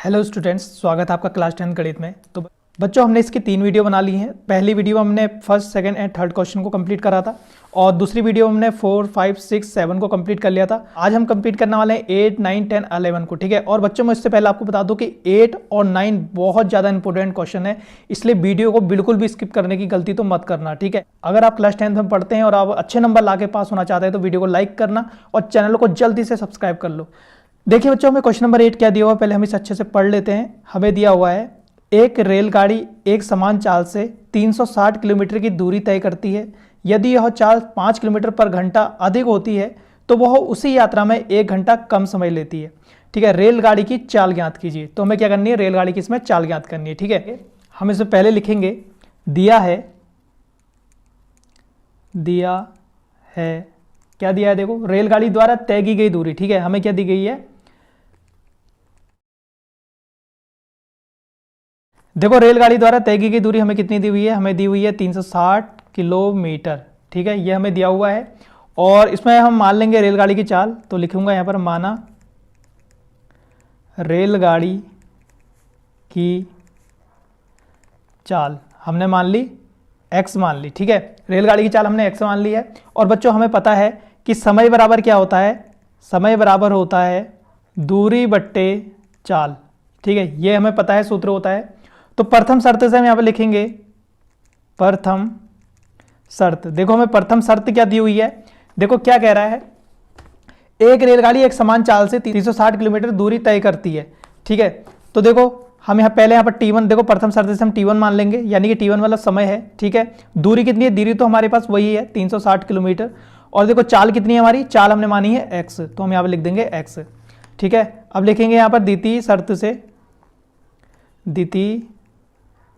Hello students, स्वागत है आपका क्लास 10 गणित में। तो बच्चों, हमने इसकी 3 वीडियो बना ली हैं। पहली वीडियो हमने first, second and third question को कंप्लीट करा था और दूसरी वीडियो हमने 4, 5, 6, 7 को कंप्लीट कर लिया था। आज हम कंप्लीट करने वाले हैं 8, 9, 10, 11 को। ठीक है। और बच्चों, मैं इससे पहले आपको बता दूं कि 8 और 9 बहुत ज़्यादा इंपॉर्टेंट क्वेश्चन है, इसलिए वीडियो को बिल्कुल भी स्किप करने की गलती तो मत करना। ठीक है। अगर आप क्लास 10 में पढ़ते हैं और आप अच्छे नंबर ला के पास होना चाहते हैं तो वीडियो को लाइक करना और चैनल को जल्दी से सब्सक्राइब कर लो। देखिए बच्चों, हमें क्वेश्चन नंबर 8 क्या दिया हुआ है, पहले हम इसे अच्छे से पढ़ लेते हैं। हमें दिया हुआ है एक रेलगाड़ी एक समान चाल से 360 किलोमीटर की दूरी तय करती है। यदि यह चाल 5 किलोमीटर पर घंटा अधिक होती है तो वह उसी यात्रा में 1 घंटा कम समय लेती है। ठीक है। रेलगाड़ी की चाल ज्ञात कीजिए। तो हमें क्या करनी है, रेलगाड़ी की इसमें चाल ज्ञात करनी है। ठीक है। हम इसे पहले लिखेंगे, दिया है क्या दिया है, देखो रेलगाड़ी द्वारा तय की गई दूरी। ठीक है। हमें क्या दी गई है, देखो रेलगाड़ी द्वारा तय की गई दूरी हमें कितनी दी हुई है, हमें दी हुई है 360 किलोमीटर। ठीक है, ये हमें दिया हुआ है। और इसमें हम मान लेंगे रेलगाड़ी की चाल, तो लिखूंगा यहां पर माना रेलगाड़ी की चाल हमने मान ली x मान ली। ठीक है, रेलगाड़ी की चाल हमने x मान ली है। और बच्चों, हमें पता है कि समय बराबर क्या होता है, समय बराबर होता है दूरी बट्टे चाल। ठीक है, ये हमें पता है, सूत्र होता है। तो प्रथम शर्त से हम यहां पर लिखेंगे प्रथम शर्त। देखो हमें प्रथम शर्त क्या दी हुई है, देखो क्या कह रहा है, एक रेलगाड़ी एक समान चाल से 360 किलोमीटर दूरी तय करती है। ठीक है, तो देखो हम पहले यहाँ पर T1, देखो प्रथम शर्त से हम T1 मान लेंगे, यानी कि T1 वाला समय है। ठीक है, दूरी कितनी है, दूरी तो हमारे पास वही है 360 किलोमीटर। और देखो चाल कितनी है, हमारी चाल हमने मानी है x, तो हम यहाँ पर लिख देंगे x। ठीक है, अब लिखेंगे यहाँ पर द्वितीय शर्त से, द्वितीय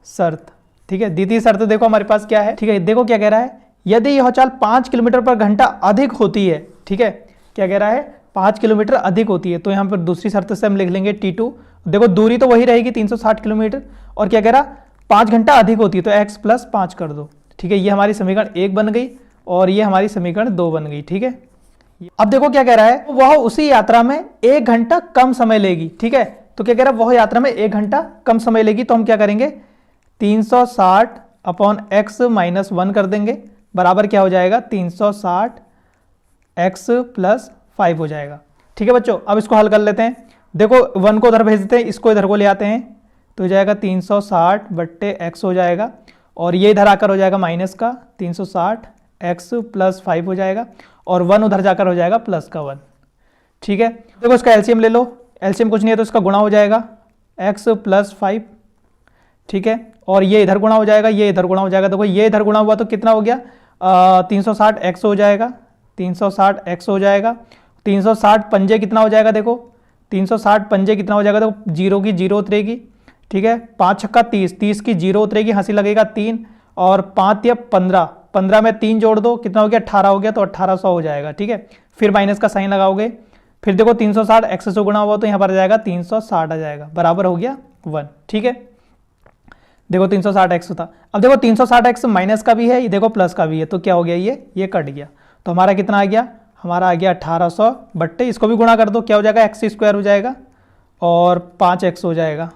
शर्त। ठीक है, द्वितीय शर्त देखो हमारे पास क्या है। ठीक है, देखो क्या कह रहा है, यदि यह चाल 5 किलोमीटर पर घंटा अधिक होती है। ठीक है, क्या कह रहा है, 5 किलोमीटर अधिक होती है, तो यहाँ पर दूसरी शर्त से हम लिख लेंगे T2। देखो दूरी तो वही रहेगी 360 किलोमीटर, और क्या कह रहा, 5 घंटा अधिक होती है, तो x + 5 कर दो। ठीक है, ये हमारी समीकरण 1 बन गई और ये हमारी समीकरण 2 बन गई। ठीक है, अब देखो क्या कह रहा है, वह उसी यात्रा में 1 घंटा कम समय लेगी। ठीक है, तो क्या कह रहा है, वह यात्रा में 1 घंटा कम समय लेगी, तो हम क्या करेंगे 360 अपॉन x - 1 कर देंगे, बराबर क्या हो जाएगा 360 x + 5 हो जाएगा। ठीक है बच्चों, अब इसको हल कर लेते हैं। देखो 1 को उधर भेज देते हैं, इसको इधर को ले आते हैं, तो हो जाएगा 360 बट्टे x हो जाएगा, और ये इधर आकर हो जाएगा माइनस का 360 x + 5 हो जाएगा, और 1 उधर जाकर हो जाएगा प्लस का 1। ठीक है, देखो इसका एलसीएम ले लो, एलसीएम कुछ नहीं है तो इसका गुणा हो जाएगा x + 5। ठीक है, और ये इधर गुणा हो जाएगा, ये इधर गुणा हो जाएगा। देखो ये इधर गुणा हुआ तो कितना हो गया, 360 x हो जाएगा, 360 x हो जाएगा। 360 पंजे कितना हो जाएगा, देखो 360 पंजे कितना हो जाएगा, देखो 0 की 0 उतरेगी। ठीक है, 5 छक्का 30, 30 की 0 उतरेगी, हंसी लगेगा 3, और 5 या 15, 15 में 3 जोड़ दो, कितना हो गया 18 हो गया, तो 1800 हो जाएगा। ठीक है, फिर माइनस का साइन लगाओगे, फिर देखो 360 x से गुणा हुआ तो यहाँ पर आ जाएगा 360 आ जाएगा, बराबर हो गया 1। ठीक है, देखो 360 x था। अब देखो 360 x माइनस का भी है, देखो प्लस का भी है, तो क्या हो गया, ये कट गया, तो हमारा कितना आ गया, हमारा आ गया 1800 बट्टे, इसको भी गुणा कर दो, क्या हो जाएगा x² हो जाएगा, और 5x हो जाएगा,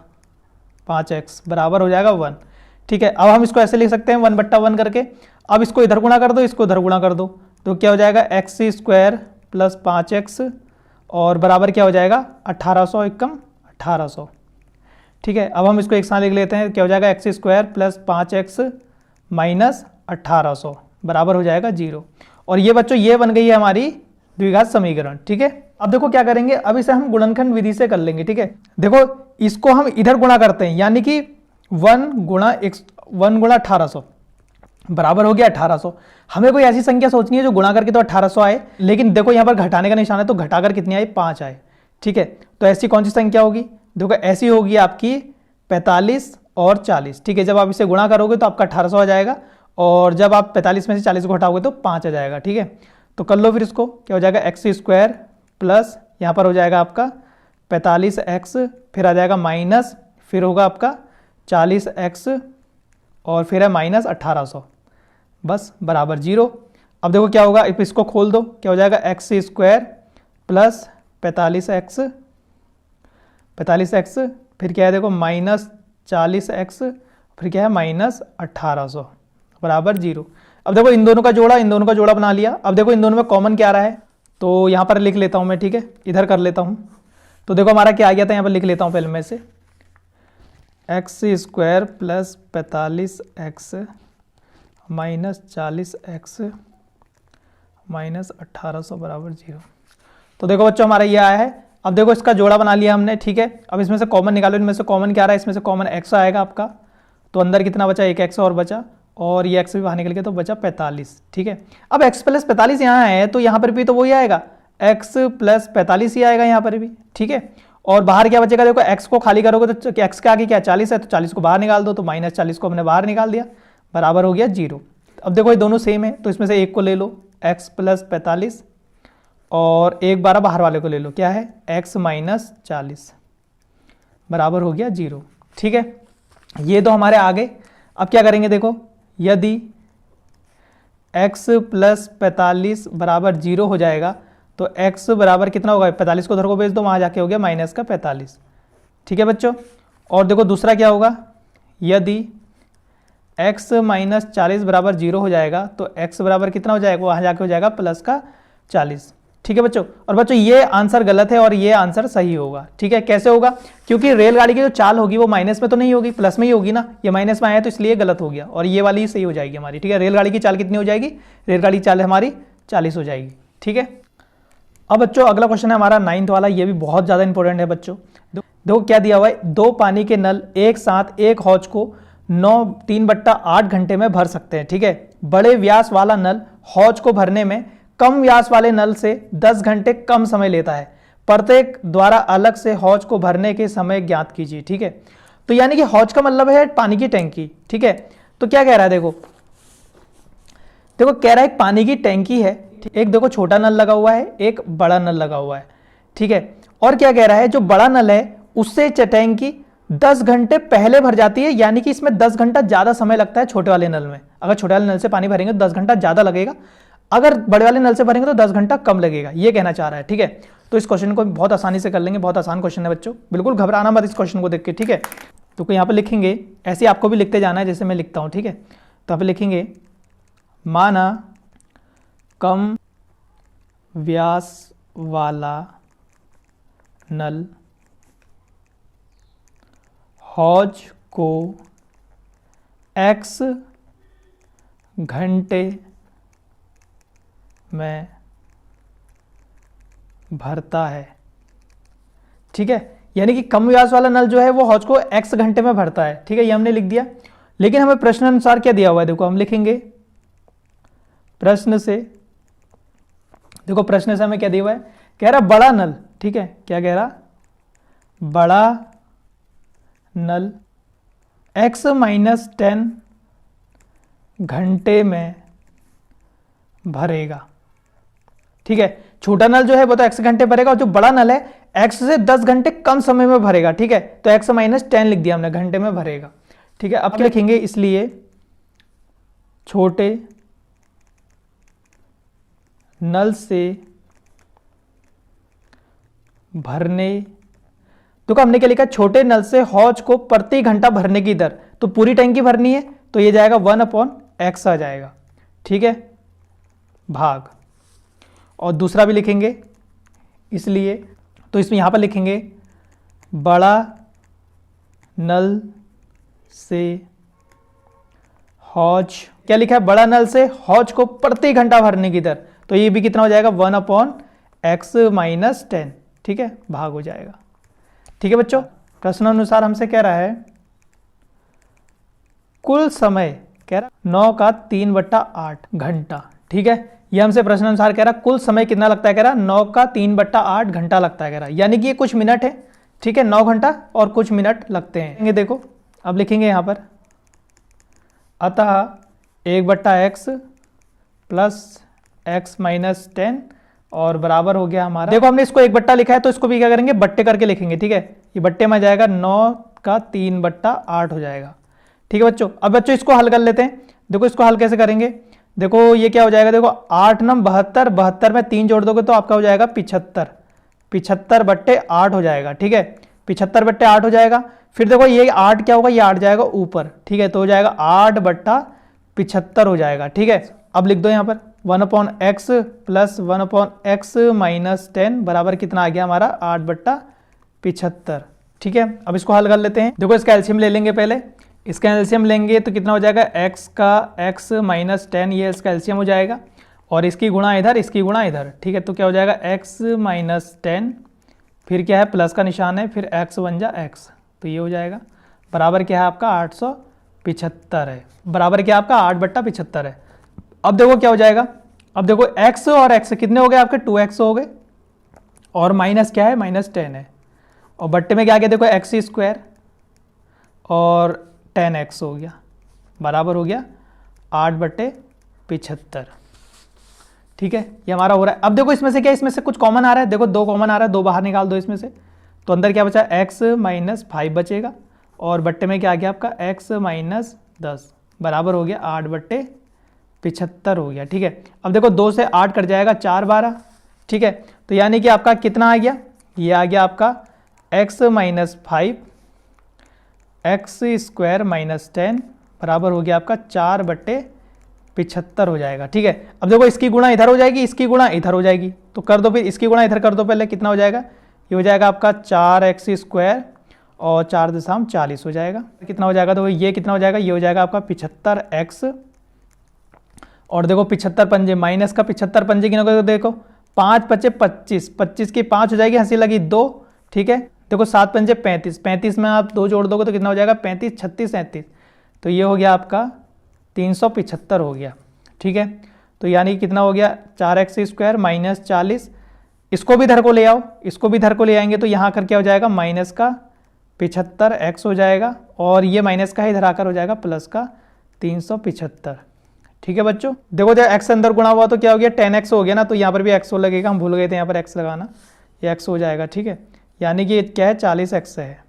5x बराबर हो जाएगा 1। ठीक है, अब हम इसको ऐसे लिख सकते हैं 1/1 करके। अब इसको इधर गुणा कर दो, इसको इधर गुणा कर दो, तो क्या हो जाएगा x² + 5x, और बराबर क्या हो जाएगा 1800 एकम 1800। ठीक है, अब हम इसको एक साथ लिख लेते हैं, क्या हो जाएगा x² + 5x - 1800 बराबर हो जाएगा 0। और ये बच्चों ये बन गई है हमारी द्विघात समीकरण। ठीक है, अब देखो क्या करेंगे, अब इसे हम गुणनखंड विधि से कर लेंगे। ठीक है, देखो इसको हम इधर गुणा करते हैं, यानी कि 1 × 1800 बराबर हो गया 1800। हमें कोई ऐसी संख्या सोचनी है जो गुणा करके तो 1800 आए, लेकिन देखो यहाँ पर घटाने का निशान है, तो घटाकर कितनी आई, 5 आए। ठीक है, तो ऐसी कौन सी संख्या होगी, देखो ऐसी होगी आपकी 45 और 40। ठीक है, जब आप इसे गुणा करोगे तो आपका 1800 आ जाएगा, और जब आप 45 में से 40 को हटाओगे तो 5 आ जाएगा। ठीक है, तो कर लो फिर इसको, क्या हो जाएगा x² प्लस यहाँ पर हो जाएगा आपका 45x, फिर आ जाएगा माइनस, फिर होगा आपका 40x, और फिर है -1800, बस बराबर 0। अब देखो क्या होगा, इसको खोल दो, क्या हो जाएगा x² + 45x फिर क्या है देखो -40x, फिर क्या है -1800 बराबर 0। अब देखो इन दोनों का जोड़ा बना लिया। अब देखो इन दोनों में कॉमन क्या रहा है, तो यहाँ पर लिख लेता हूँ मैं, ठीक है, इधर कर लेता हूँ। तो देखो हमारा क्या आ गया था, यहाँ पर लिख लेता हूँ पहले में से, x² + 45x -40x -1800 बराबर 0। तो देखो बच्चों हमारा ये आया है। अब देखो इसका जोड़ा बना लिया हमने, ठीक है। अब इसमें से कॉमन निकालो, इनमें से कॉमन क्या आ रहा है, इसमें से कॉमन x आएगा आपका, तो अंदर कितना बचा, एक x और बचा, और ये x भी बाहर निकल गया तो बचा 45, ठीक है। अब x + 45 यहाँ है तो यहाँ पर भी तो वही आएगा, x + 45 ही आएगा यहाँ पर भी, ठीक है। और बाहर क्या बचेगा, देखो x को खाली करोगे तो x के आगे क्या 40 है, तो 40 को बाहर निकाल दो, तो -40 को हमने बाहर निकाल दिया, बराबर हो गया 0। अब देखो ये दोनों सेम है, तो इसमें से एक को ले लो x + 45 और एक 12 बाहर वाले को ले लो, क्या है x - 40 बराबर हो गया 0, ठीक है। ये तो हमारे आगे। अब क्या करेंगे देखो, यदि x + 45 बराबर 0 हो जाएगा तो x बराबर कितना होगा, 45 को उधर को भेज दो, वहाँ जाके हो गया -45, ठीक है बच्चों। और देखो दूसरा क्या होगा, यदि x - 40 बराबर 0 हो जाएगा तो x बराबर कितना हो जाएगा, वहाँ जाके हो जाएगा +40, ठीक है बच्चों। और बच्चों ये आंसर गलत है और ये आंसर सही होगा, ठीक है। कैसे होगा, क्योंकि रेलगाड़ी की जो चाल होगी वो माइनस में तो नहीं होगी, प्लस में ही होगी ना, ये माइनस में आया तो इसलिए गलत हो गया, और ये वाली ही सही हो जाएगी हमारी, ठीक है। रेलगाड़ी की चाल कितनी हो जाएगी, रेलगाड़ी की चाल हमारी 40 हो जाएगी, ठीक है। अब बच्चों अगला क्वेश्चन है हमारा 9th वाला, ये भी बहुत ज़्यादा इंपॉर्टेंट है बच्चों। देखो क्या दिया हुआ है, 2 पानी के नल एक साथ एक हौज को 3/8 घंटे में भर सकते हैं, ठीक है। बड़े व्यास वाला नल हौज को भरने में कम व्यास वाले नल से 10 घंटे कम समय लेता है। प्रत्येक द्वारा अलग से हौज को भरने के समय ज्ञात कीजिए, ठीक है। तो यानी कि हौज का मतलब है पानी की टैंकी, ठीक है। तो क्या कह रहा है देखो कह रहा है एक पानी की टैंकी है, एक देखो छोटा नल लगा हुआ है, एक बड़ा नल लगा हुआ है, ठीक है। और क्या कह रहा है, जो बड़ा नल है उससे टैंकी 10 घंटे पहले भर जाती है, यानी कि इसमें 10 घंटा ज्यादा समय लगता है छोटे वाले नल में। अगर छोटे वाले नल से पानी भरेंगे तो 10 घंटा ज्यादा लगेगा, अगर बड़े वाले नल से भरेंगे तो 10 घंटा कम लगेगा, ये कहना चाह रहा है, ठीक है। तो इस क्वेश्चन को बहुत आसानी से कर लेंगे, बहुत आसान क्वेश्चन है बच्चों, बिल्कुल घबराना मत इस क्वेश्चन को देख के, ठीक है। तो यहाँ पे लिखेंगे, ऐसे आपको भी लिखते जाना है जैसे मैं लिखता हूँ, ठीक है। तो यहाँ पे लिखेंगे, माना कम व्यास वाला नल हौज को x घंटे में भरता है, ठीक है। यानी कि कम व्यास वाला नल जो है वो हौज को x घंटे में भरता है, ठीक है, ये हमने लिख दिया। लेकिन हमें प्रश्न अनुसार क्या दिया हुआ है, देखो हम लिखेंगे प्रश्न से, देखो प्रश्न से हमें क्या दिया हुआ है, कह रहा बड़ा नल, ठीक है, क्या कह रहा, बड़ा नल x - 10 घंटे में भरेगा, ठीक है। छोटा नल जो है वो तो x घंटे भरेगा, और जो बड़ा नल है x से 10 घंटे कम समय में भरेगा, ठीक है। तो x - 10 लिख दिया हमने, घंटे में भरेगा, ठीक है। अब क्या लिखेंगे, इसलिए छोटे नल से भरने, तो हमने क्या लिखा, छोटे नल से हौज को प्रति घंटा भरने की दर, तो पूरी टैंकी भरनी है तो ये जाएगा 1/x आ जाएगा, ठीक है, भाग। और दूसरा भी लिखेंगे, इसलिए तो इसमें यहां पर लिखेंगे बड़ा नल से हौज, क्या लिखा है, बड़ा नल से हौज को प्रति घंटा भरने की दर, तो ये भी कितना हो जाएगा 1/x - 10, ठीक है, भाग हो जाएगा, ठीक है बच्चों। प्रश्न अनुसार हमसे कह रहा है कुल समय, कह रहा 9 का 3/8 घंटा, ठीक है। ये हमसे प्रश्न अनुसार कह रहा कुल समय कितना लगता है, कह रहा 9 का 3/8 घंटा लगता है, कह रहा यानी कि ये कुछ मिनट है, ठीक है, 9 घंटा और कुछ मिनट लगते हैं। देखो अब लिखेंगे यहां पर, अतः 1/x + x - 10 और बराबर हो गया हमारा, देखो हमने इसको 1 लिखा है तो इसको भी क्या करेंगे, बट्टे करके लिखेंगे, ठीक है। ये बट्टे में जाएगा 9 का 3/8 हो जाएगा, ठीक है बच्चों। अब बच्चों इसको हल कर लेते हैं, देखो इसको हल कैसे करेंगे, देखो ये क्या हो जाएगा, देखो 8 9 72, 72 में 3 जोड़ दोगे तो आपका हो जाएगा 75, 75/8 हो जाएगा, ठीक है। 75 बट्टे 8 हो जाएगा। फिर देखो ये 8 क्या होगा, ये 8 जाएगा ऊपर, ठीक है, तो हो जाएगा 8 बट्टा 75 हो जाएगा, ठीक है। अब लिख दो यहाँ पर 1/x प्लस 1/x माइनस 10 बराबर कितना आ गया हमारा 8 बट्टा 75, ठीक है। अब इसको हल कर लेते हैं। देखो इसका एलसीएम ले लेंगे पहले, इसका एलसीएम लेंगे तो कितना हो जाएगा x का x माइनस 10, ये इसका एलसीएम हो जाएगा, और इसकी गुणा इधर, इसकी गुणा इधर, ठीक है। तो क्या हो जाएगा x माइनस 10, फिर क्या है प्लस का निशान है, फिर x बन जा x, तो ये हो जाएगा बराबर क्या है आपका 875 है, बराबर क्या आपका 8 बट्टा 75 है। अब देखो क्या हो जाएगा, अब देखो x और x कितने हो गए आपके 2x हो गए, और माइनस क्या है माइनस 10 है, और बट्टे में क्या गया देखो एक्स स्क्वायर और 10x हो गया, बराबर हो गया 8 बट्टे 75, ठीक है। ये हमारा हो रहा है। अब देखो इसमें से क्या, इसमें से कुछ कॉमन आ रहा है, देखो 2 कॉमन आ रहा है, 2 बाहर निकाल दो इसमें से, तो अंदर क्या बचा x माइनस 5 बचेगा, और बट्टे में क्या आ गया आपका x माइनस 10 बराबर हो गया 8 बट्टे 75 हो गया, ठीक है। अब देखो 2 से 8 कट जाएगा 4 12, ठीक है। तो यानी कि आपका कितना आ गया, ये आ गया आपका x minus 5 x square minus 10 बराबर हो गया आपका 4 बट्टे 75 हो जाएगा, ठीक है। अब देखो इसकी गुणा इधर हो जाएगी, इसकी गुणा इधर हो जाएगी, तो कर दो, फिर इसकी गुणा इधर कर दो पहले, कितना हो जाएगा, ये हो जाएगा आपका 4x स्क्वायर और 4 दशम 40 हो जाएगा, कितना हो जाएगा, तो ये कितना हो जाएगा, ये हो जाएगा आपका 75x, और देखो 75 पंजे माइनस का 75 पंजे गिनोगे तो देखो 5 पचे 25, 25 की 5 हो जाएगी, हंसी लगी 2, ठीक है। देखो 7 पंजे 35, 35 में आप 2 जोड़ दोगे तो कितना हो जाएगा 35 36 37, तो ये हो गया आपका 375 हो गया, ठीक है। तो यानी कितना हो गया 4x स्क्वायर माइनस 40, इसको भी इधर को ले आओ, इसको भी इधर को ले आएंगे तो यहाँ कर क्या हो जाएगा माइनस का 75x हो जाएगा, और ये माइनस का इधर आकर हो जाएगा प्लस का 375, ठीक है बच्चों। देखो जब x अंदर गुणा हुआ तो क्या हो गया 10x हो गया ना, तो यहाँ पर भी x हो लगेगा, हम भूल गए थे यहाँ पर x लगाना, ये x हो जाएगा, ठीक है। यानी कि क्या है 40x है,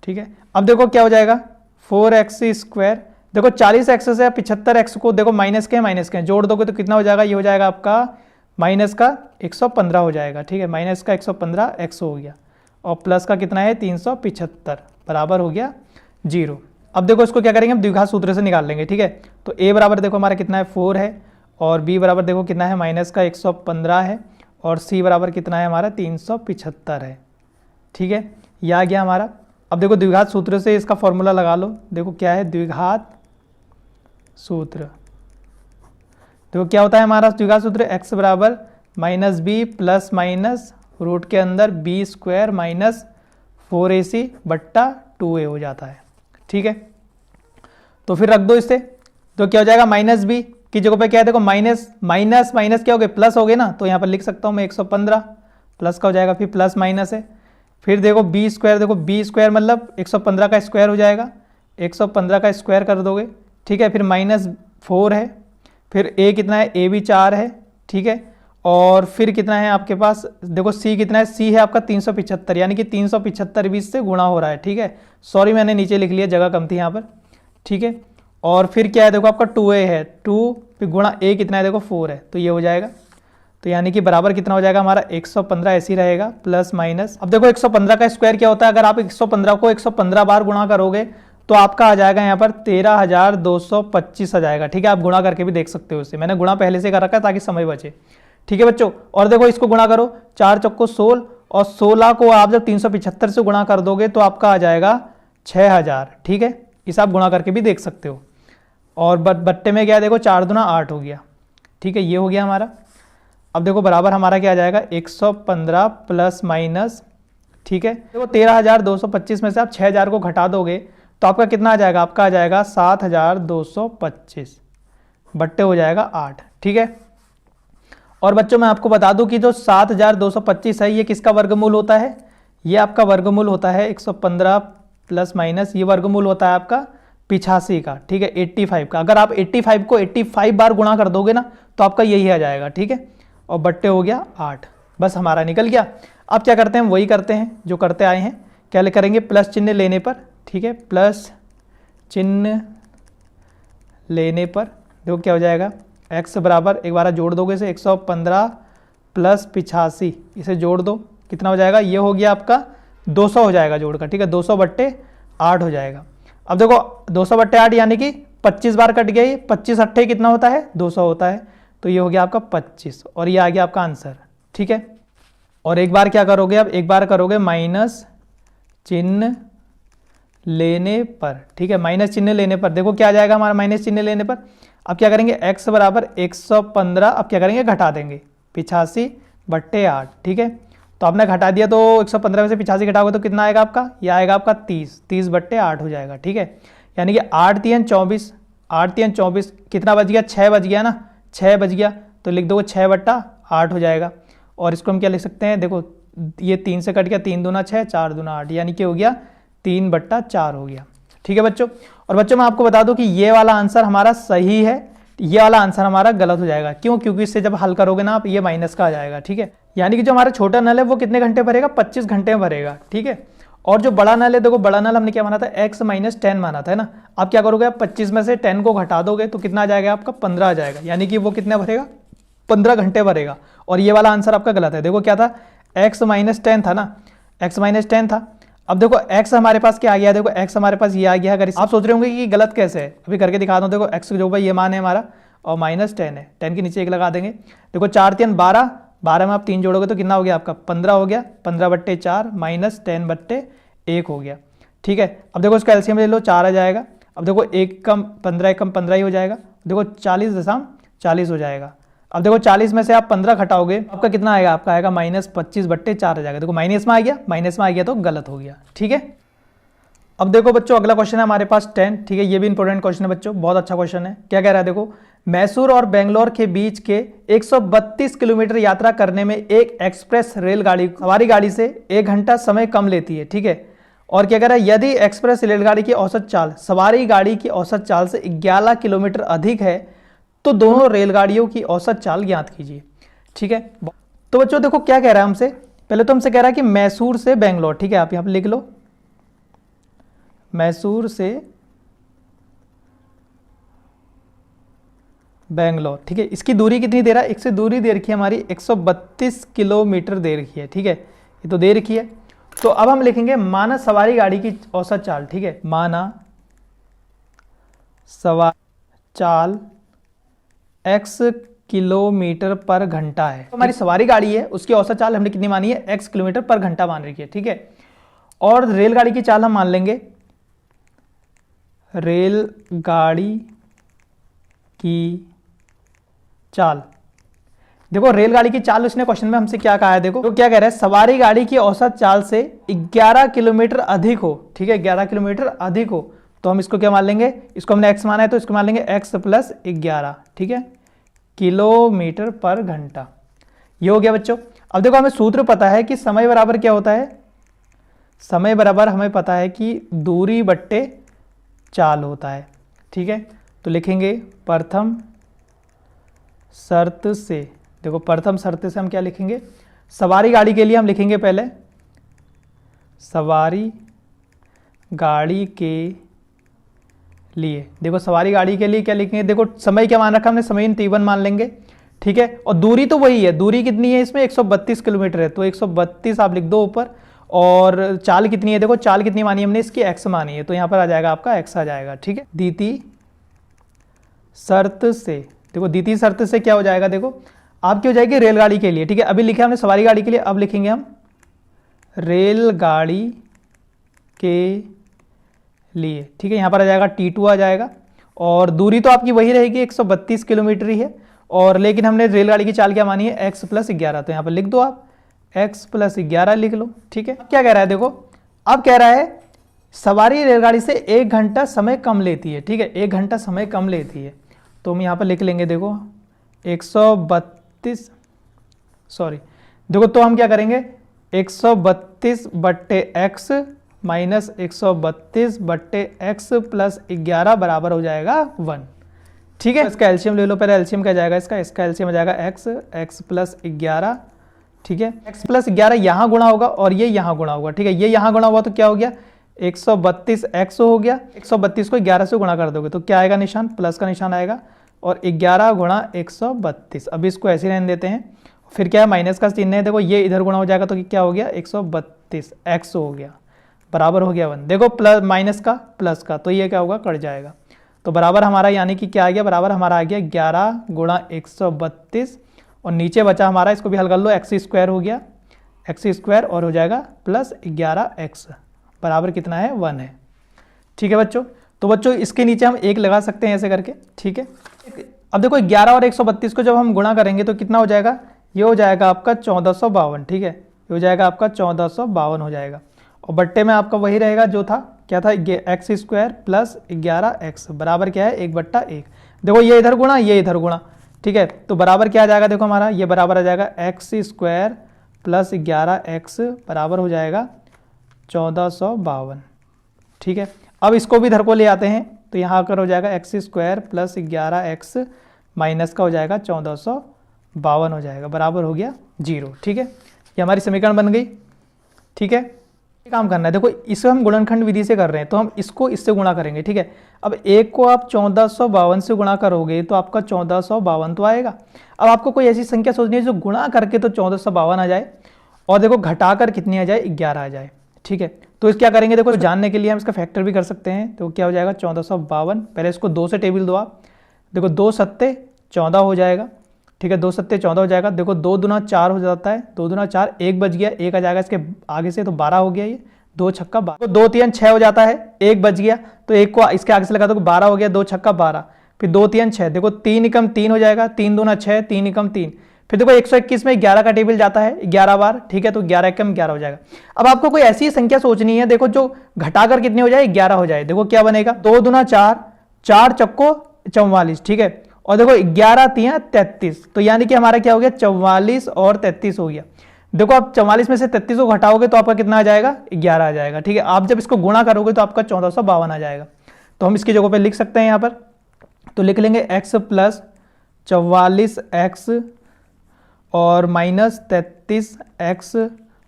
ठीक है। अब देखो क्या हो जाएगा 4x स्क्वायर, देखो 40x से 75x को देखो माइनस के जोड़ दोगे तो कितना हो जाएगा, ये हो जाएगा आपका माइनस का 115 हो जाएगा, ठीक है, माइनस का 115x हो गया, और प्लस का कितना है 375 बराबर हो गया 0। अब देखो इसको क्या करेंगे हम द्विघात सूत्र से निकाल लेंगे, ठीक है। तो a बराबर देखो हमारा कितना है 4 है, और b बराबर देखो कितना है माइनस का 115 है, और c बराबर कितना है हमारा 375 है, ठीक है। यह आ गया हमारा। अब देखो द्विघात सूत्र से इसका फॉर्मूला लगा लो, देखो क्या है द्विघात सूत्र, देखो क्या होता है हमारा द्विघात सूत्र, x बराबर minus b plus minus root के अंदर b स्क्वायर माइनस 4ac बट्टा 2a हो जाता है, ठीक है। तो फिर रख दो इससे, तो क्या हो जाएगा माइनस बी की जगह पे क्या है देखो माइनस माइनस माइनस क्या हो गए प्लस हो गए ना, तो यहाँ पर लिख सकता हूँ मैं 115 प्लस का हो जाएगा, फिर प्लस माइनस है, फिर देखो बी स्क्वायर, देखो बी स्क्वायर मतलब 115 का स्क्वायर हो जाएगा, 115 का स्क्वायर कर दोगे, ठीक है। फिर माइनस 4 है, फिर a कितना है, a भी 4 है, ठीक है। और फिर कितना है आपके पास देखो c कितना है, c है आपका 375, यानी कि 375 भी इससे गुणा हो रहा है, ठीक है। सॉरी मैंने नीचे लिख लिया, जगह कम थी यहाँ पर, ठीक है। और फिर क्या है देखो आपका 2a है, 2 फिर गुणा a कितना है देखो 4 है, तो ये हो जाएगा, तो यानी कि बराबर कितना हो जाएगा हमारा 115 ऐसे ही रहेगा प्लस माइनस। अब देखो 115 का स्क्वायर क्या होता है, अगर आप 115 को 115 बार गुणा करोगे तो आपका आ जाएगा यहाँ पर 13,225 आ जाएगा, ठीक है। आप गुणा करके भी देख सकते हो, इससे मैंने गुणा पहले से कर रखा है ताकि समय बचे, ठीक है बच्चों। और देखो इसको गुणा करो 4 चौको 16, और 16 को आप जब 375 से गुणा कर दोगे तो आपका आ जाएगा 6000, ठीक है। इसे आप गुणा करके भी देख सकते हो। और बट्टे में क्या है देखो 4 दूना 8 हो गया, ठीक है, ये हो गया हमारा। अब देखो बराबर हमारा क्या आ जाएगा 115 प्लस माइनस, ठीक है। देखो 13,225 में से आप 6000 को घटा दोगे तो आपका कितना आ जाएगा, आपका आ जाएगा 7,225 बट्टे हो जाएगा 8, ठीक है। और बच्चों मैं आपको बता दूं कि जो 7,225 है ये किसका वर्गमूल होता है, ये आपका वर्गमूल होता है 115 प्लस माइनस, ये वर्गमूल होता है आपका 85 का, ठीक है, 85 का। अगर आप 85 को 85 बार गुणा कर दोगे ना तो आपका यही आ जाएगा, ठीक है। और बट्टे हो गया 8, बस हमारा निकल गया। अब क्या करते हैं, वही करते हैं जो करते आए हैं, क्या करेंगे प्लस चिन्ह लेने पर, ठीक है, प्लस चिन्ह लेने पर देखो क्या हो जाएगा x बराबर एक बार जोड़ दोगे इसे 115 प्लस 85, इसे जोड़ दो कितना हो जाएगा, ये हो गया आपका 200 हो जाएगा जोड़ का, ठीक है, 200/8 हो जाएगा। अब देखो 200/8 यानी कि 25 बार कट गया, 25 अट्ठे कितना होता है, 200 होता है, तो ये हो गया आपका 25 और ये आ गया आपका आंसर, ठीक है। और एक बार क्या करोगे, अब एक बार करोगे माइनस चिन्ह लेने पर, ठीक है, माइनस चिन्ह लेने पर देखो क्या आ जाएगा हमारा माइनस चिन्ह लेने पर। अब क्या करेंगे, x बराबर 115, अब क्या करेंगे घटा देंगे 85/8, ठीक है। तो आपने घटा दिया तो 115 में से 85 घटाओगे तो कितना आएगा आपका, यह आएगा आपका 30/8 हो जाएगा, ठीक है। यानी कि 8×3 = 24, 8×3 = 24, कितना बच गया, 6 बच गया ना, 6 बच गया, तो लिख दोगे 6/8 हो जाएगा। और इसको हम क्या लिख सकते हैं, देखो ये 3 से कट गया, 3 दूना 6, 4 दूना 8, यानी कि हो गया 3/4 हो गया, ठीक है बच्चों। और बच्चों मैं आपको बता दूं कि ये वाला आंसर हमारा सही है, ये वाला आंसर हमारा गलत हो जाएगा। क्यों, क्योंकि इससे जब हल करोगे ना आप, ये माइनस का आ जाएगा, ठीक है। यानी कि जो हमारा छोटा नल है वो कितने घंटे भरेगा, 25 घंटे में भरेगा, ठीक है। और जो बड़ा नल है, देखो बड़ा नल हमने क्या माना था, x - 10 माना था, है ना। अब क्या करोगे आप, 25 में से 10 को घटा दोगे तो कितना आ जाएगा आपका, 15 आ जाएगा, यानी कि वो कितना भरेगा, 15 घंटे भरेगा। और ये वाला आंसर आपका गलत है। देखो क्या था, x - 10 था ना, x - 10 था। अब देखो x हमारे पास क्या आ गया, देखो x हमारे पास ये आ गया। अगर आप सोच रहे होंगे कि गलत कैसे है, अभी करके दिखा दूं। देखो x जो भाई ये मान है हमारा और -10 है, 10 के नीचे 1 लगा देंगे। देखो 4 3 12, 12 में आप 3 जोड़ोगे तो कितना हो गया आपका, 15 हो गया, 15/4 - 10/1 हो गया, ठीक है। अब देखो इसका एलसीएम ले लो, 4 आ जाएगा। अब देखो 1 कम 15, 1 कम 15 ही हो जाएगा। देखो 40 हो जाएगा। अब देखो 40 में से आप 15 घटाओगे, आपका कितना आएगा, आपका आएगा -25/4 आ जाएगा। देखो माइनस में आ गया, माइनस में आ गया तो गलत हो गया, ठीक है। अब देखो बच्चों अगला क्वेश्चन है हमारे पास 10, ठीक है। ये भी इंपॉर्टेंट क्वेश्चन है बच्चों, बहुत अच्छा क्वेश्चन है। क्या कह रहा है, देखो मैसूर और बेंगलोर के बीच के 132 किलोमीटर यात्रा करने में एक एक्सप्रेस रेलगाड़ी सवारी गाड़ी से 1 घंटा समय कम लेती है, ठीक है। और क्या कह रहा है, यदि एक्सप्रेस रेलगाड़ी की औसत चाल सवारी गाड़ी की औसत चाल से 11 किलोमीटर अधिक है तो दोनों रेलगाड़ियों की औसत चाल ज्ञात कीजिए, ठीक है। तो बच्चों देखो क्या कह रहा है हमसे, पहले तो हमसे कह रहा है कि मैसूर से बेंगलोर, ठीक है, आप यहां पर लिख लो मैसूर से बेंगलोर, ठीक है। इसकी दूरी कितनी दे रहा है, इससे दूरी दे रखी है हमारी 132 किलोमीटर दे रखी है, ठीक है, ये तो दे रखी है। तो अब हम लिखेंगे माना सवारी गाड़ी की औसत चाल, ठीक है, माना सवारी चाल x किलोमीटर पर घंटा है। तो हमारी सवारी गाड़ी है उसकी औसत चाल हमने कितनी मानी है, x किलोमीटर पर घंटा मान रखी है, ठीक है। और रेलगाड़ी की चाल हम मान लेंगे, रेलगाड़ी की चाल, देखो रेलगाड़ी की चाल उसने क्वेश्चन में हमसे क्या कहा है, देखो तो क्या कह रहा है, सवारी गाड़ी की औसत चाल से 11 किलोमीटर अधिक हो, ठीक है, 11 किलोमीटर अधिक हो, तो हम इसको क्या मान लेंगे, इसको हमने x माना है तो इसको मान लेंगे x + 11, ठीक है, किलोमीटर पर घंटा। ये हो गया बच्चों। अब देखो हमें सूत्र पता है कि समय बराबर क्या होता है, समय बराबर हमें पता है कि दूरी बट्टे चाल होता है, ठीक है। तो लिखेंगे प्रथम शर्त से, देखो प्रथम शर्त से हम क्या लिखेंगे, सवारी गाड़ी के लिए हम लिखेंगे पहले सवारी गाड़ी के लिए, देखो सवारी गाड़ी के लिए क्या लिखेंगे, देखो समय क्या मान रखा हमने, समय t1 मान लेंगे, ठीक है। और दूरी तो वही है, दूरी कितनी है इसमें 132 किलोमीटर है, तो 132 आप लिख दो ऊपर। और चाल कितनी है, देखो चाल कितनी मानी हमने, इसकी x मानी है, तो यहां पर आ जाएगा आपका x आ जाएगा, ठीक है। द्वितीय शर्त से, देखो द्वितीय शर्त से क्या हो जाएगा, देखो आपकी हो जाएगी रेलगाड़ी के लिए, ठीक है। अभी लिखे हमने सवारी गाड़ी के लिए, अब लिखेंगे हम रेलगाड़ी के लिए, ठीक है। यहां पर आ जाएगा t2 आ जाएगा। और दूरी तो आपकी वही रहेगी 132 किलोमीटर ही है, और लेकिन हमने रेलगाड़ी की चाल क्या मानी है, x + 11, तो यहां पर लिख दो आप x + 11 लिख लो, ठीक है। क्या कह रहा है, देखो अब कह रहा है सवारी रेलगाड़ी से 1 घंटा समय कम लेती है, ठीक है, 1 घंटा समय कम लेती है, तो हम यहां पर लिख लेंगे, देखो 132 सॉरी देखो तो हम क्या करेंगे 132/x - 132/x + 11 बराबर हो जाएगा 1, ठीक है। इसका एलसीएम ले लो, पहले एलसीएम क्या जाएगा इसका एलसीएम आ जाएगा x + 11, ठीक है। x + 11 यहां गुणा होगा और ये यहां गुणा होगा, ठीक है, ये यहां गुणा हुआ तो क्या हो गया 132x हो गया, 132 को 11 से गुणा कर दोगे तो क्या आएगा निशान, प्लस का निशान आएगा, और 11 × 132। अभी इसको ऐसे रहने देते हैं, फिर क्या है माइनस का चिन्ह है, देखो ये इधर गुणा हो जाएगा तो क्या हो गया 132 x हो गया बराबर हो गया 1। देखो प्लस माइनस का प्लस का, तो ये क्या होगा, कट जाएगा। तो बराबर हमारा यानी कि क्या आ गया, बराबर हमारा आ गया 11 गुणा 132 और नीचे बचा हमारा, इसको भी हल कर लो, एक्स स्क्वायर हो गया, एक्स स्क्वायर और हो जाएगा प्लस 11x बराबर कितना है, 1 है। ठीक है बच्चों, तो बच्चों इसके नीचे हम 1 लगा सकते हैं ऐसे करके। ठीक है, अब देखो 11 और 132 को जब हम गुणा करेंगे तो कितना हो जाएगा, ये हो जाएगा आपका 1452। ठीक है, ये हो जाएगा आपका 1452 हो जाएगा, और बट्टे में आपका वही रहेगा जो था, क्या था, एक्स स्क्वायर प्लस 11x बराबर क्या है, 1/1। देखो ये इधर गुणा, ये इधर गुणा। ठीक है, तो बराबर क्या आ जाएगा, देखो हमारा ये बराबर आ जाएगा एक्स स्क्वायर प्लस 11x बराबर हो जाएगा 1452। ठीक है, अब इसको भी इधर को ले आते हैं, तो यहाँ आकर हो जाएगा x square plus 11x minus का हो जाएगा 1452 हो जाएगा, बराबर हो गया 0। ठीक है, ये हमारी समीकरण बन गई। ठीक है, काम करना है, देखो इसे हम गुणनखंड विधि से कर रहे हैं तो हम इसको इससे गुणा करेंगे। ठीक है, अब एक को आप 1452 से गुणा करोगे तो आपका 1452 तो आएगा। अब आपको कोई ऐसी संख्या सोचनी है जो गुणा करके तो 1452 आ जाए और देखो घटाकर कितनी आ जाए, 11 आ जाए। ठीक है, तो इस क्या करेंगे, देखो जानने के लिए हम इसका फैक्टर भी कर सकते हैं। तो क्या हो जाएगा 1452, पहले इसको 2 से टेबल दो आप, देखो 2 सत्ते 14 हो जाएगा। ठीक है, 2 सत्ते 14 हो जाएगा। देखो 2 दूना 4 हो जाता है, 2 दूना 4, 1 बच गया, 1 आ जाएगा इसके आगे से, तो 12 हो गया, ये 2 छक्का 12, 2 3 6 हो जाता है, 1 बच गया, तो 1 को इसके आगे से लगा दो, 12 हो गया, 2 छक्का 12, फिर 2 3 6, देखो 3 एकम 3 हो जाएगा, 3 दूना 6, 3 एकम 3, फिर देखो 121 में 11 का टेबल जाता है 11 बार। ठीक है, तो 11 एकम 11 हो जाएगा। अब आपको कोई ऐसी संख्या सोचनी है, देखो जो घटाकर कितनी हो जाए, 11 हो जाए। देखो क्या बनेगा, 2 दूना 4, 4 चक्को 44। ठीक है, और देखो 11 3 33, तो यानी कि हमारा क्या हो गया, 44 और 33 हो गया। देखो आप 44 में से 33 को घटाओगे तो आपका कितना आ जाएगा, 11 आ जाएगा। ठीक है, आप जब इसको गुणा करोगे तो आपका 1452 आ जाएगा। तो हम इसकी जगह पे लिख सकते हैं यहाँ पर, तो लिख लेंगे x प्लस 44x और माइनस 33x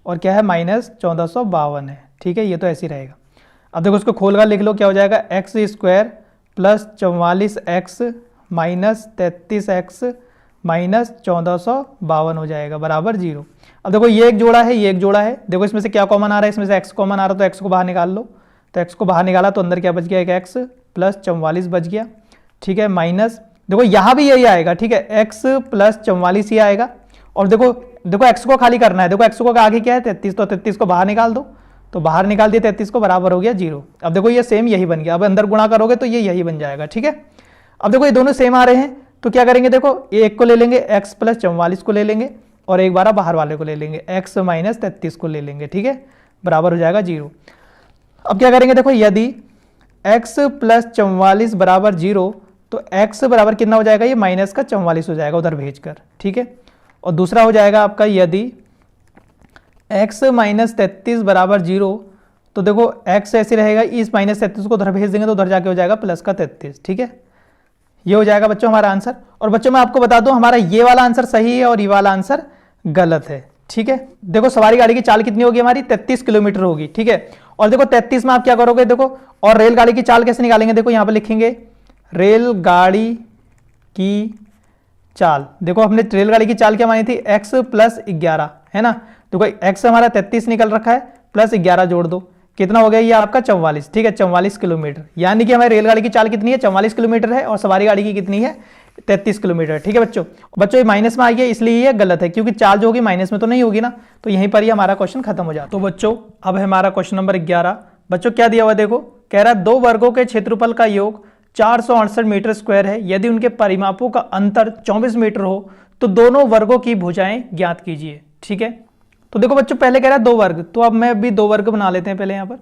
और क्या है, माइनस 1452 है। ठीक है, ये तो ऐसे ही रहेगा। अब देखो इसको खोलकर लिख लो, क्या हो जाएगा, x square plus 44x minus 33x minus 1452 हो जाएगा, बराबर 0। अब देखो ये एक जोड़ा है, ये एक जोड़ा है, देखो इसमें से क्या कॉमन आ रहा है, इसमें से x कॉमन आ रहा है, तो x को बाहर निकाल लो। तो x को बाहर निकाला तो अंदर क्या बच गया, एक x प्लस 44 बच गया। ठीक है, माइनस देखो यहाँ भी यही आएगा। ठीक है, x प्लस 44 ही आएगा, और देखो देखो x को खाली करना है, देखो x को आगे क्या है, 33, तो 33 को बाहर निकाल दो, तो बाहर निकाल दिया 33 को, बराबर हो गया 0। अब देखो ये सेम यही बन गया, अब अंदर गुणा करोगे तो ये यही बन जाएगा। ठीक है, अब देखो ये दोनों सेम आ रहे हैं, तो क्या करेंगे, देखो ये एक को ले लेंगे, x प्लस 44 को ले लेंगे, और एक बार बाहर वाले को ले लेंगे, x माइनस 33 को ले लेंगे। ठीक है, बराबर हो जाएगा 0। अब क्या करेंगे, देखो यदि x प्लस 44 बराबर 0, तो x बराबर कितना हो जाएगा, ये माइनस का 44 हो जाएगा उधर भेजकर। ठीक है, और दूसरा हो जाएगा आपका यदि x माइनस 33 बराबर 0, तो देखो x ऐसे रहेगा, इस माइनस 33 को उधर भेज देंगे तो उधर जाके हो जाएगा प्लस का 33। ठीक है, ये हो जाएगा बच्चों हमारा आंसर। और बच्चों मैं आपको बता दूं, हमारा ये वाला आंसर सही है और ये वाला आंसर गलत है। ठीक है, देखो सवारी गाड़ी की चाल कितनी होगी हमारी, 33 किलोमीटर होगी। ठीक है, और देखो 33 में आप क्या करोगे, देखो और रेलगाड़ी की चाल कैसे निकालेंगे, देखो यहां पर लिखेंगे रेलगाड़ी की चाल। देखो हमने रेलगाड़ी की चाल क्या मानी थी, x प्लस 11 है ना, देखो x हमारा 33 निकल रखा है, प्लस 11 जोड़ दो, कितना हो गया ये आपका 44। ठीक है, 44 किलोमीटर, यानी कि हमारी रेलगाड़ी की चाल कितनी है, 44 किलोमीटर है, और सवारी गाड़ी की कितनी है, 33 किलोमीटर। ठीक है बच्चों, बच्चों ये माइनस में आ गया इसलिए ये गलत है, क्योंकि चाल जो होगी माइनस में तो नहीं होगी ना, तो यहीं पर ही हमारा क्वेश्चन खत्म हो जाता है। तो बच्चों अब है हमारा क्वेश्चन नंबर 11। बच्चों क्या दिया हुआ देखो, कह रहा है 2 वर्गों के क्षेत्रफल का योग 468 मीटर स्क्वायर है, यदि उनके परिमापों का अंतर 24 मीटर हो तो दोनों वर्गों की भुजाएं ज्ञात कीजिए। ठीक है, तो देखो बच्चों पहले कह रहा है 2 वर्ग, तो अब मैं भी 2 वर्ग बना लेते हैं पहले यहां पर।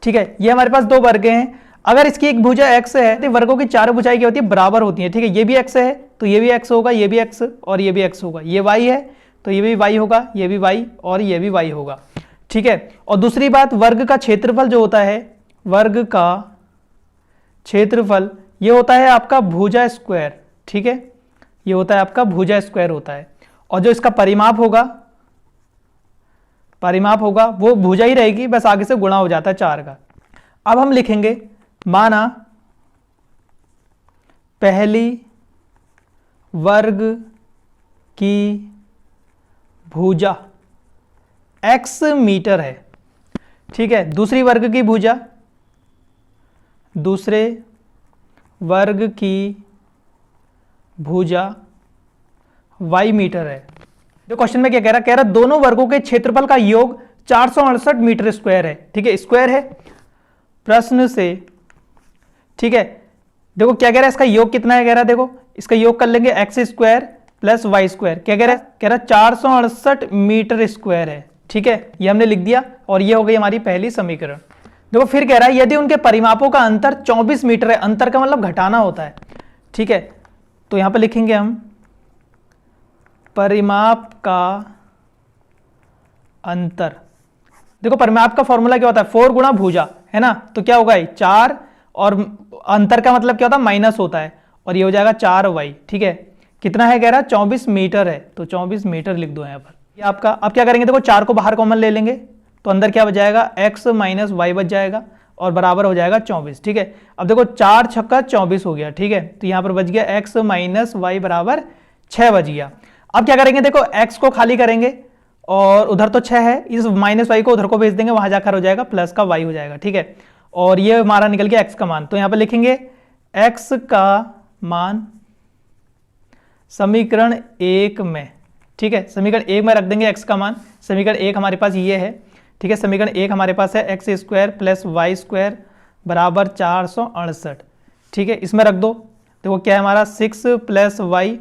ठीक है, ये हमारे पास 2 वर्ग हैं, अगर इसकी एक भुजा x है तो वर्गों की चारों भुजाएं क्या होती है, बराबर होती है। ठीक है, ये भी x है तो ये भी x होगा, ये भी x और ये भी x होगा, ये y है तो ये भी y होगा, ये भी y और ये भी y होगा। ठीक है, और दूसरी बात, वर्ग का क्षेत्रफल जो होता है, वर्ग का क्षेत्रफल ये होता है आपका भुजा स्क्वायर। ठीक है, ये होता है आपका भुजा स्क्वायर होता है, और जो इसका परिमाप होगा वो भुजा ही रहेगी, बस आगे से गुणा हो जाता है 4 का। अब हम लिखेंगे, माना पहली वर्ग की भुजा x मीटर है, ठीक है। दूसरे वर्ग की भुजा y मीटर है। जो क्वेश्चन में क्या कह रहा है दोनों वर्गों के क्षेत्रफल का योग 468 मीटर स्क्वायर है, ठीक है, स्क्वायर है प्रश्न से, ठीक है। देखो क्या कह रहा है, इसका योग कितना है, कह रहा है देखो इसका योग कर लेंगे x square plus y square. क्या कह रहा है 468 मीटर स्क्वायर है, ठीक है, ये हमने लिख दिया और ये हो गई हमारी पहली समीकरण। देखो फिर कह रहा है यदि उनके परिमापों का अंतर 24 मीटर है, अंतर का मतलब घटाना होता है, ठीक है, तो यहां पर लिखेंगे हम परिमाप का अंतर। देखो परिमाप का फॉर्मूला क्या होता है 4 गुणा भुजा, है ना, तो क्या होगा 4 और अंतर का मतलब क्या होता है माइनस होता है और ये हो जाएगा 4y, ठीक है। कितना है कह रहा है 24 मीटर है, तो 24 मीटर लिख दो यहाँ पर ये आपका। अब क्या करेंगे देखो 4 को बाहर कॉमन ले लेंगे तो अंदर क्या बच जाएगा x माइनस वाई बच जाएगा और बराबर हो जाएगा 24, ठीक है। अब देखो 4 छक्का 24 हो गया, ठीक है, तो यहाँ पर बच गया x माइनस वाई बराबर 6 बच गया। अब क्या करेंगे देखो x को खाली करेंगे और उधर तो 6 है, इस माइनस वाई को उधर को भेज देंगे, वहां जाकर हो जाएगा प्लस का y हो जाएगा, ठीक है। और ये हमारा निकल गया x का मान, तो यहां पर लिखेंगे x का मान समीकरण 1 में, ठीक है, समीकरण 1 में रख देंगे x का मान। समीकरण 1 हमारे पास ये है, ठीक है, समीकरण 1 हमारे पास है x square plus y square बराबर 468, ठीक है, इसमें रख दो। देखो क्या है हमारा 6 प्लस वाई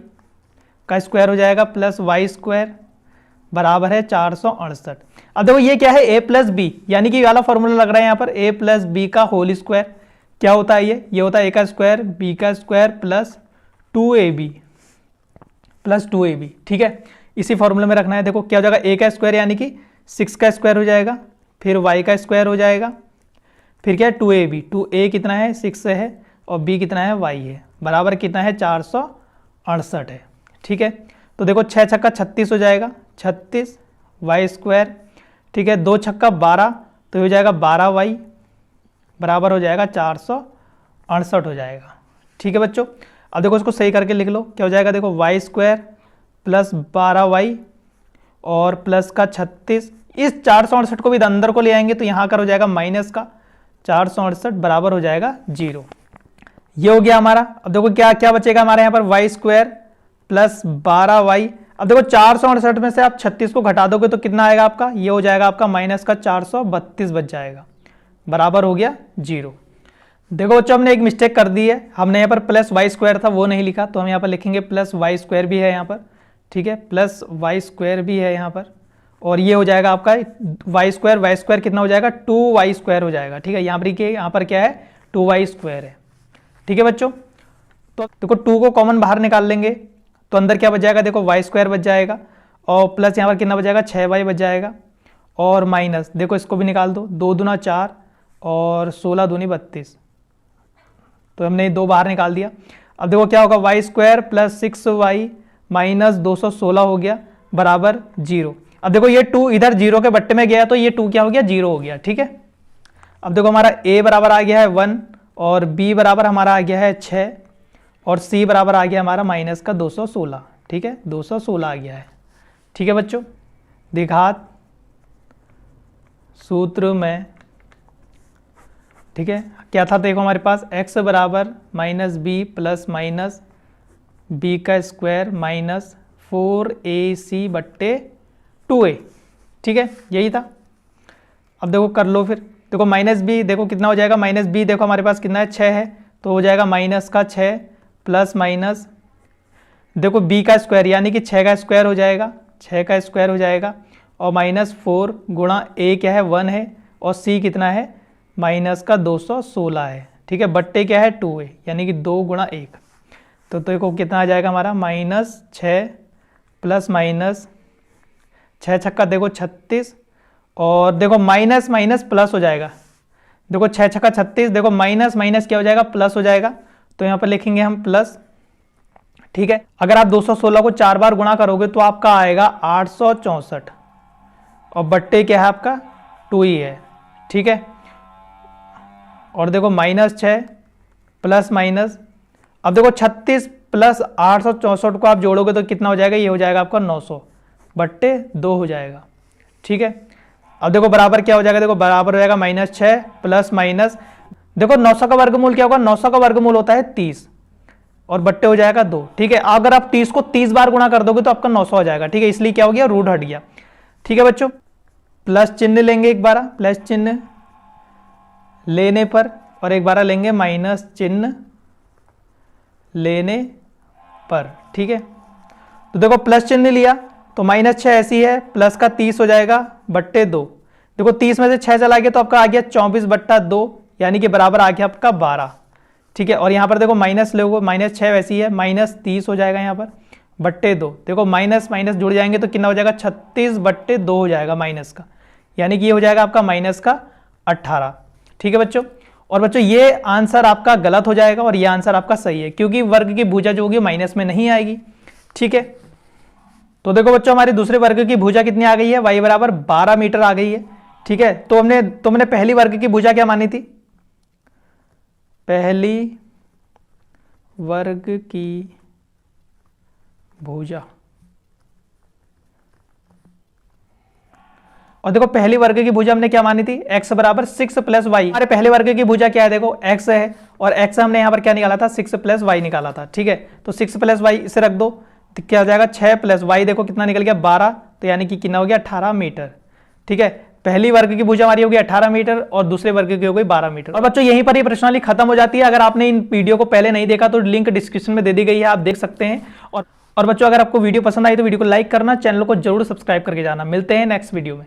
का स्क्वायर हो जाएगा प्लस वाई स्क्वायर बराबर है 468। अब देखो ये क्या है a प्लस बी, यानी कि वाला फॉर्मूला लग रहा है यहाँ पर a प्लस बी का होल स्क्वायर। क्या होता है ये होता है a का स्क्वायर b का स्क्वायर प्लस 2ab, ठीक है, इसी फॉर्मूले में रखना है। देखो क्या हो जाएगा a का स्क्वायर यानी कि 6 का स्क्वायर हो जाएगा, फिर y का स्क्वायर हो जाएगा, फिर क्या है 2ab, 2a कितना है 6 है और b कितना है y है, बराबर कितना है 468 है, ठीक है। तो देखो 6 छक्का 36 हो जाएगा, 36 वाई स्क्वायर, ठीक है, 2 छक्का 12 तो हो जाएगा 12y बराबर हो जाएगा 468 हो जाएगा, ठीक है बच्चों। अब देखो इसको सही करके लिख लो, क्या हो जाएगा देखो वाई स्क्वायर प्लस 12y और प्लस का 36, इस 468 को भी अंदर को ले आएंगे तो यहाँ कर हो जाएगा माइनस का 468 बराबर हो जाएगा 0। ये हो गया हमारा। अब देखो क्या क्या बचेगा हमारे यहाँ पर वाई स्क्वायर प्लस 12y। अब देखो 468 में से आप 36 को घटा दोगे तो कितना आएगा आपका, ये हो जाएगा आपका माइनस का 432 बच जाएगा, बराबर हो गया 0। देखो बच्चों हमने एक मिस्टेक कर दी है, हमने यहाँ पर प्लस वाई स्क्वायर था वो नहीं लिखा, तो हम यहाँ पर लिखेंगे प्लस वाई स्क्वायर भी है यहाँ पर, ठीक है, प्लस वाई स्क्वायर भी है यहाँ पर, और ये हो जाएगा आपका वाई स्क्वायर कितना हो जाएगा 2y स्क्वायर हो जाएगा, ठीक है। यहाँ पर क्या है 2y स्क्वायर है, ठीक है बच्चों। तो देखो 2 को कॉमन बाहर निकाल लेंगे तो अंदर क्या बच जाएगा देखो वाई स्क्वायर बच जाएगा और प्लस यहाँ पर कितना बच जाएगा 6y बच जाएगा और माइनस देखो इसको भी निकाल दो, 2 दूना 4 और 16 दूनी 32, तो हमने 2 बाहर निकाल दिया। अब देखो क्या होगा Y square plus 6y minus 216 हो गया बराबर 0। अब देखो ये 2 इधर 0 के बट्टे में गया तो ये 2 क्या हो गया 0 हो गया, ठीक है। अब देखो हमारा a बराबर आ गया है 1 और b बराबर हमारा आ गया है 6 और c बराबर आ गया हमारा माइनस का 216, ठीक है, 216 आ गया है, ठीक है बच्चों। द्विघात सूत्र में, ठीक है, क्या था देखो हमारे पास x बराबर minus b plus minus b का स्क्वायर माइनस 4ac बट्टे 2a, ठीक है, यही था। अब देखो कर लो फिर, देखो माइनस बी देखो कितना हो जाएगा, माइनस बी देखो हमारे पास कितना है 6 है तो हो जाएगा माइनस का 6 प्लस माइनस देखो b का स्क्वायर यानी कि 6 का स्क्वायर हो जाएगा, 6 का स्क्वायर हो जाएगा और माइनस 4 गुणा a क्या है 1 है और c कितना है माइनस का 216 है, ठीक है, बट्टे क्या है 2a यानी कि 2 गुणा 1, तो देखो कितना आ जाएगा हमारा माइनस 6 प्लस माइनस 6 छक्का देखो 36 और देखो माइनस माइनस प्लस हो जाएगा, देखो 6 छक्का 36 देखो माइनस माइनस क्या हो जाएगा प्लस हो जाएगा, तो यहाँ पर लिखेंगे हम प्लस, ठीक है। अगर आप 216 को 4 बार गुणा करोगे तो आपका आएगा 864 और बट्टे क्या है आपका 2 ही है, ठीक है। और देखो माइनस 6 प्लस माइनस, अब देखो 36 प्लस 864 को आप जोड़ोगे तो कितना हो जाएगा, ये हो जाएगा आपका 900, बट्टे 2 हो जाएगा। ठीक है, अब देखो बराबर क्या हो जाएगा, देखो बराबर हो जाएगा -6 प्लस माइनस, देखो 900 का वर्गमूल क्या होगा, 900 का वर्गमूल होता है 30 और बट्टे हो जाएगा 2। ठीक है, अगर आप 30 को 30 बार गुणा कर दोगे तो आपका 900 हो जाएगा। ठीक है, इसलिए क्या हो गया, रूट हट गया। ठीक है बच्चों, प्लस चिन्ह लेंगे एक बार, प्लस चिन्ह लेने पर, और एक बार लेंगे माइनस चिन्ह लेने पर। ठीक है, तो देखो प्लस चिन्ह लिया तो -6 ऐसी है, प्लस का 30 हो जाएगा बट्टे 2। देखो 30 में से 6 चला गया तो आपका आ गया 24/2, यानी कि बराबर आ गया आपका 12। ठीक है, और यहाँ पर देखो माइनस लोगे, -6 वैसी है, -30 हो जाएगा यहाँ पर बट्टे 2। देखो माइनस माइनस जुड़ जाएंगे तो कितना हो जाएगा, 36/2 हो जाएगा माइनस का, यानी कि ये हो जाएगा आपका -18। ठीक है बच्चों, और बच्चों ये आंसर आपका गलत हो जाएगा और ये आंसर आपका सही है, क्योंकि वर्ग की भुजा जो होगी माइनस में नहीं आएगी। ठीक है, तो देखो बच्चों हमारी दूसरे वर्ग की भुजा कितनी आ गई है, y बराबर 12 मीटर आ गई है। ठीक है, तो तुमने पहली वर्ग की भुजा क्या मानी थी, पहली वर्ग की भुजा, और देखो पहली वर्ग की भुजा हमने क्या मानी थी, x बराबर 6 + y। हमारे पहले वर्ग की भुजा क्या है, देखो x है, और x हमने यहां पर क्या निकाला था, 6 + y निकाला था। ठीक है, तो 6 + y इसे रख दो तो क्या हो जाएगा, 6 + y, देखो कितना निकल गया 12, तो यानी कि कितना हो गया 18 मीटर। ठीक है, पहली वर्ग की भुजा हमारी होगी 18 मीटर और दूसरे वर्ग की हो गई 12 मीटर। और बच्चों यहीं पर ये प्रश्नावली खत्म हो जाती है। अगर आपने इन वीडियो को पहले नहीं देखा तो लिंक डिस्क्रिप्शन में दे दी गई है, आप देख सकते हैं। और बच्चों अगर आपको वीडियो पसंद आई तो वीडियो को लाइक करना, चैनल को जरूर सब्सक्राइब करके जाना। मिलते हैं नेक्स्ट वीडियो में।